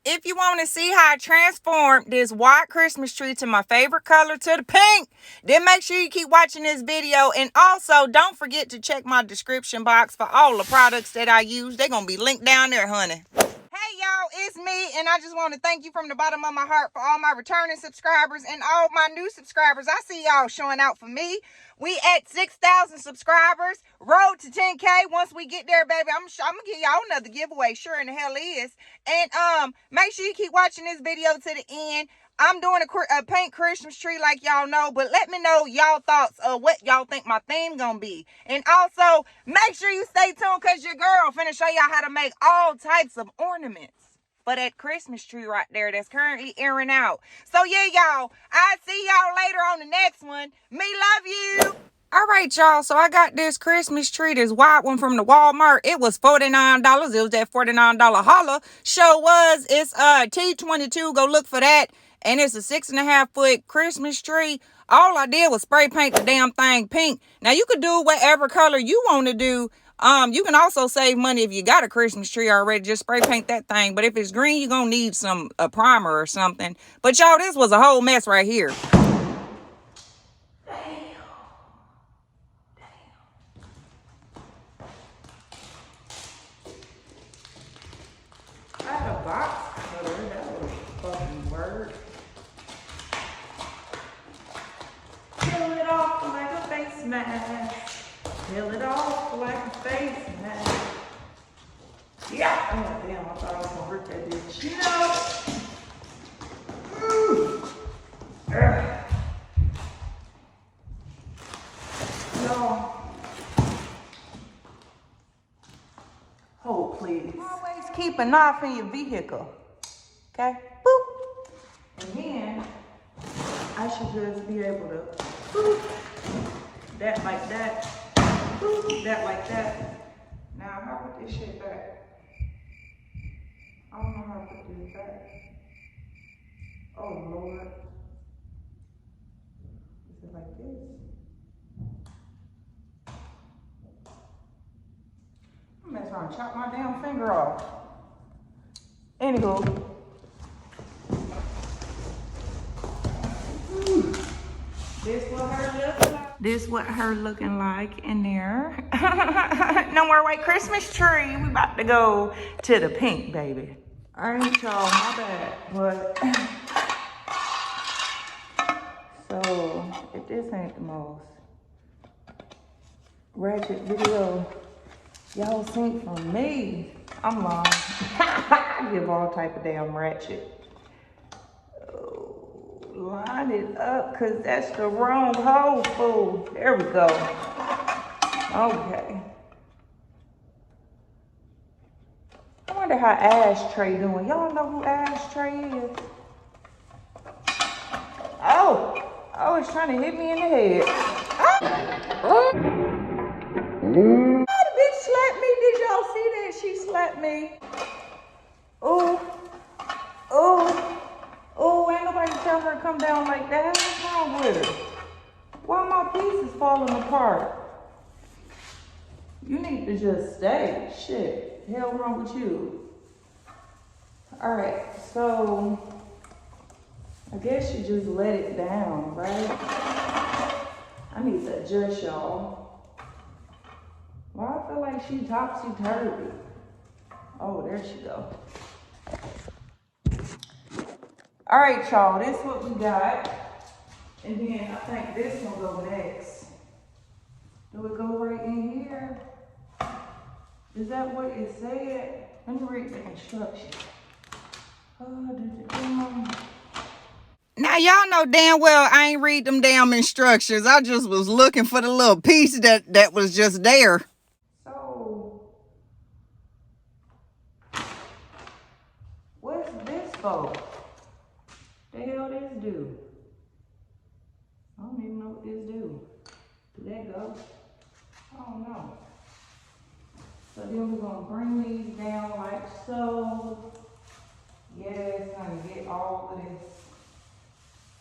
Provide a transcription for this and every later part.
If you want to see how I transformed this white Christmas tree to my favorite color, to the pink, then make sure you keep watching this video. And also, don't forget to check my description box for all the products that I use. They're going to be linked down there, honey. Hey y'all, it's me, and I just want to thank you from the bottom of my heart for all my returning subscribers and all my new subscribers. I see y'all showing out for me. We at 6,000 subscribers, road to 10K. Once we get there, baby, I'm gonna give y'all another giveaway. Sure in the hell is. And make sure you keep watching this video to the end. I'm doing a pink Christmas tree like y'all know, but let me know y'all thoughts of what y'all think my theme gonna be. And also, make sure you stay tuned because your girl finna show y'all how to make all types of ornaments for that Christmas tree right there that's currently airing out. So yeah, y'all, I'll see y'all later on the next one. Me love you. All right, y'all. So I got this Christmas tree, this white one from the Walmart. It was $49. It was that $49 holla. Show was. It's T22. Go look for that. And it's a 6.5-foot Christmas tree. All I did was spray paint the damn thing pink. Now you could do whatever color you want to do. You can also save money if you got a Christmas tree already. Just spray paint that thing. But if it's green, you're gonna need a primer or something. But y'all, this was a whole mess right here. I had a box cutter. That was a fucking word. Peel it off like a face mask. Peel it off like a face mask. Yeah. Oh, damn. I thought I was going to hurt that bitch. No. Ooh. No. Hold, please. Always keep a knife in your vehicle. Okay? Boop. And then I should just be able to boop. That like that. Boop. That like that. Now, how put this shit back? I don't know how to put this back. Oh, Lord. Is it like this? I'm messing around and chop my damn finger off. Anywho. This what her looking like in there. No more white Christmas tree. We about to go to the pink, baby. All right, y'all, my bad. But so if this ain't the most ratchet video y'all seen from me, I'm lying. I give all type of damn ratchet. Line it up, cause that's the wrong hole, fool. There we go. Okay. I wonder how Ashtray doing. Y'all know who Ashtray is? Oh, it's trying to hit me in the head. Oh, the bitch slapped me. Did y'all see that? She slapped me. Oh, ain't nobody tell her to come down like that. What's wrong with her? Why my pieces falling apart? You need to just stay. Shit. The hell wrong with you? Alright, so I guess you just let it down, right? I need to adjust y'all. Well, I feel like she topsy-turvy. Oh, there she go. Alright, y'all, this is what we got. And then I think this one go next. Do it go right in here? Is that what it said? Let me read the instructions. Now y'all know damn well I ain't read them damn instructions. I just was looking for the little piece that was just there. So what's this for? The hell this do? I don't even know what this do. Did that go? I don't know. So then we're gonna bring these down like so. Yes, honey, get all of this.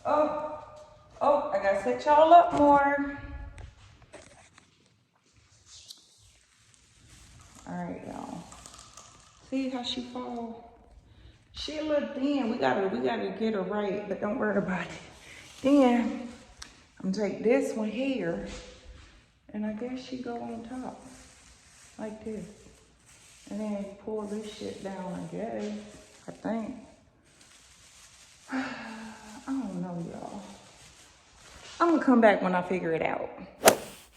Oh, I gotta set y'all up more. All right, y'all. See how she fall? She a little thin. We gotta get her right, but don't worry about it. Then I'm gonna take this one here, and I guess she go on top like this, and then pull this shit down. I guess. I think. I don't know, y'all. I'm gonna come back when I figure it out.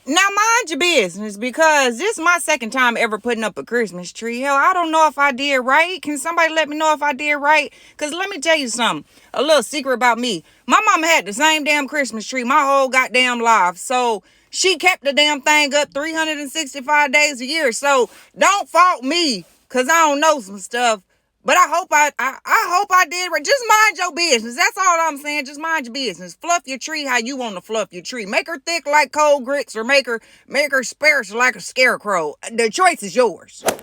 Now mind your business, because this is my second time ever putting up a Christmas tree. Hell, I don't know if I did right. Can somebody let me know if I did right? Because let me tell you something, a little secret about me. My mama had the same damn Christmas tree my whole goddamn life. So she kept the damn thing up 365 days a year. So don't fault me, because I don't know some stuff. But I hope I did right. Just mind your business. That's all I'm saying. Just mind your business. Fluff your tree how you want to fluff your tree. Make her thick like cold grits, or make her sparse like a scarecrow. The choice is yours. All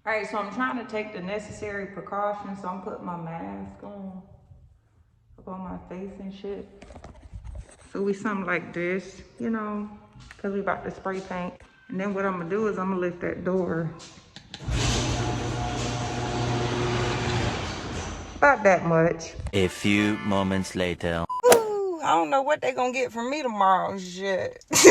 right, so I'm trying to take the necessary precautions. So I'm putting my mask on up on my face and shit. So we something like this, you know, because we about to spray paint. And then what I'm gonna do is I'm gonna lift that door. About that much. A few moments later. Ooh, I don't know what they gonna get from me tomorrow. Shit. I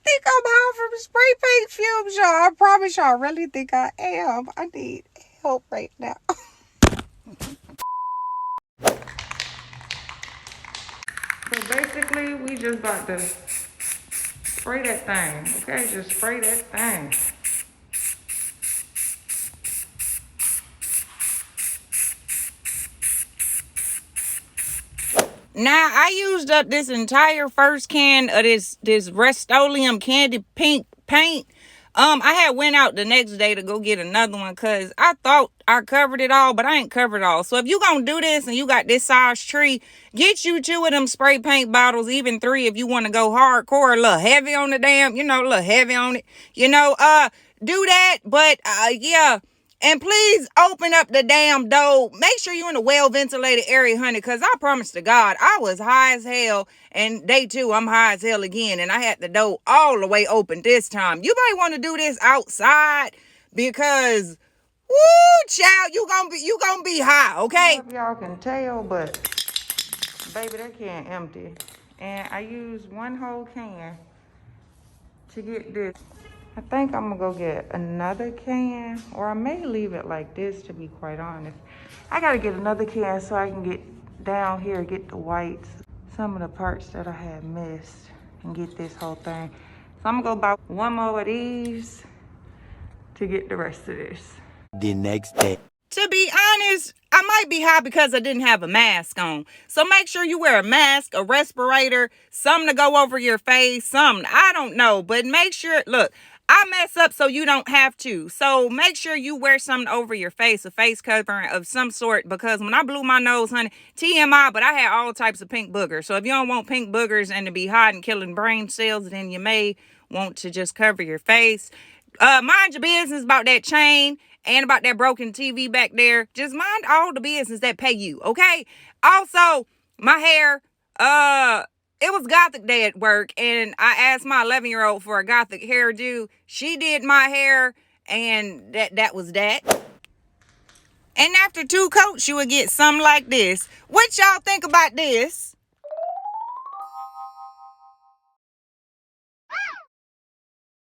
think I'm high from spray paint fumes, y'all. I promise y'all, I really think I am. I need help right now. So basically, we just about to spray that thing. Okay, just spray that thing. Now, I used up this entire first can of this RUSTOLEUM candy pink paint. I had went out the next day to go get another one because I thought I covered it all, but I ain't covered it all. So if you gonna do this and you got this size tree, get you 2 of them spray paint bottles, even 3 if you want to go hardcore, a little heavy on the damn, a little heavy on it. Do that, but yeah. And please open up the damn door. Make sure you're in a well-ventilated area, honey, because I promise to God, I was high as hell. And day 2, I'm high as hell again. And I had the door all the way open this time. You might want to do this outside because, woo, child, you gonna be high, okay? I don't know if y'all can tell, but, baby, that can empty. And I used 1 whole can to get this. I think I'm gonna go get another can, or I may leave it like this, to be quite honest. I gotta get another can so I can get down here, get the whites, some of the parts that I had missed, and get this whole thing. So I'm gonna go buy 1 more of these to get the rest of this. The next day. To be honest, I might be high because I didn't have a mask on. So make sure you wear a mask, a respirator, something to go over your face, something. I don't know, but make sure, look, I mess up so you don't have to. So make sure you wear something over your face, a face covering of some sort, because when I blew my nose, honey, TMI, but I had all types of pink boogers. So if you don't want pink boogers and to be hot and killing brain cells, then you may want to just cover your face. Mind your business about that chain and about that broken TV back there. Just mind all the business that pay you, okay? Also, my hair, it was Gothic Day at work, and I asked my 11-year-old for a Gothic hairdo. She did my hair, and that was that. And after 2 coats, you would get something like this. What y'all think about this?